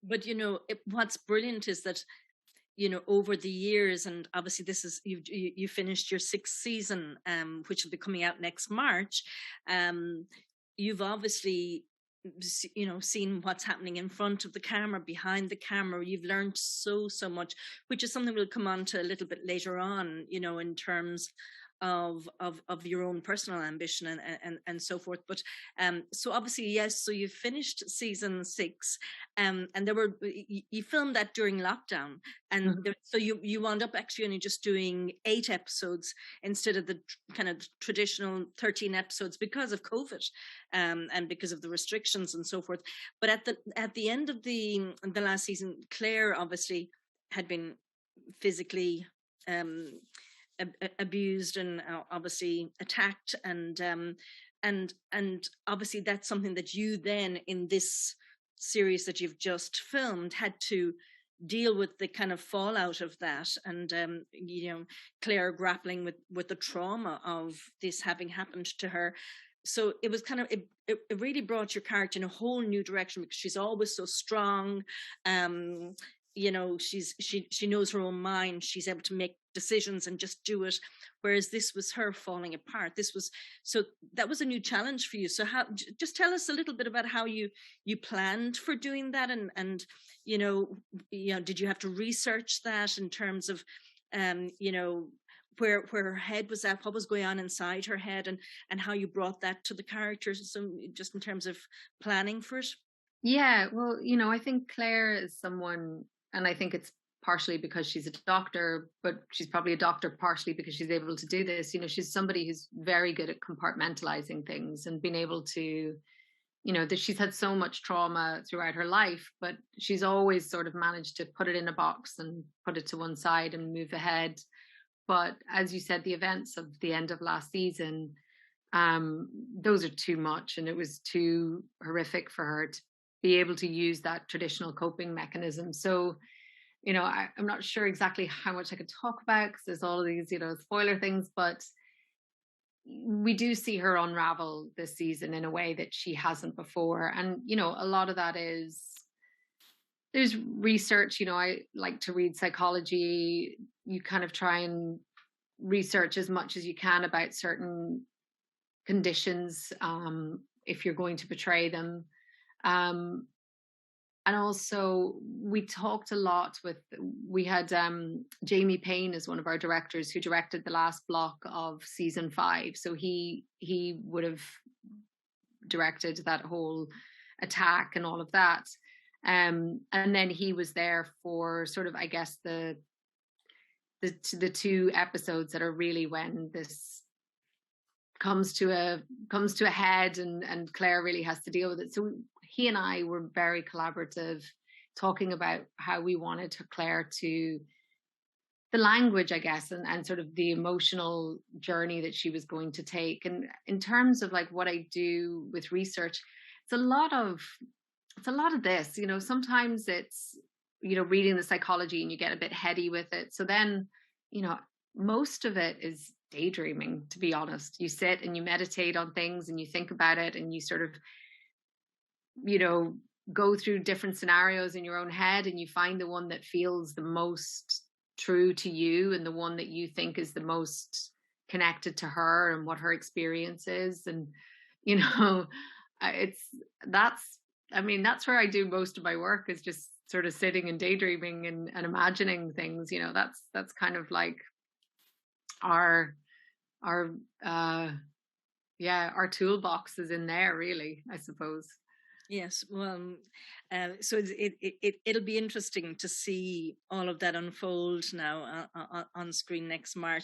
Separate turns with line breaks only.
But what's brilliant is that over the years, and obviously this is you finished your 6th season, which will be coming out next March. You've obviously seen what's happening in front of the camera, behind the camera. You've learned so much, which is something we'll come on to a little bit later on, in terms of your own personal ambition and so forth. But so obviously, yes, so you finished season 6, and you filmed that during lockdown, and so you wound up actually only just doing 8 episodes instead of the kind of traditional 13 episodes because of COVID, and because of the restrictions and so forth. But at the end of the last season, Claire obviously had been physically abused and obviously attacked, and obviously that's something that you then, in this series that you've just filmed, had to deal with, the kind of fallout of that, and Claire grappling with the trauma of this having happened to her. So it was kind of, it really brought your character in a whole new direction, because she's always so strong. She knows her own mind. She's able to make decisions and just do it, whereas this was her falling apart. That was a new challenge for you. So just tell us a little bit about how you planned for doing that, and did you have to research that in terms of where her head was at, what was going on inside her head, and how you brought that to the characters, so just in terms of planning for it?
Yeah, well, I think Claire is someone, and I think it's partially because she's a doctor, but she's probably a doctor partially because she's able to do this. She's somebody who's very good at compartmentalizing things and being able to, that she's had so much trauma throughout her life, but she's always sort of managed to put it in a box and put it to one side and move ahead. But as you said, the events of the end of last season, those are too much, and it was too horrific for her to be able to use that traditional coping mechanism. So, I'm not sure exactly how much I could talk about, because there's all of these, spoiler things, but we do see her unravel this season in a way that she hasn't before. And, a lot of that is, there's research, I like to read psychology. You kind of try and research as much as you can about certain conditions, if you're going to portray them. And also we talked a lot we had Jamie Payne as one of our directors, who directed the last block of season 5. So he would have directed that whole attack and all of that. And then he was there for sort of, I guess, the 2 episodes that are really when this comes to a head, and Claire really has to deal with it. So he and I were very collaborative, talking about how we wanted Claire to, the language, I guess, and sort of the emotional journey that she was going to take. And in terms of like what I do with research, it's a lot of this, sometimes it's, reading the psychology and you get a bit heady with it. So then, most of it is daydreaming, to be honest. You sit and you meditate on things and you think about it, and you sort of, go through different scenarios in your own head, and you find the one that feels the most true to you, and the one that you think is the most connected to her and what her experience is. And, that's where I do most of my work, is just sort of sitting and daydreaming and imagining things. That's kind of like our toolbox is in there, really, I suppose.
Yes, well, so it'll be interesting to see all of that unfold now on screen next March.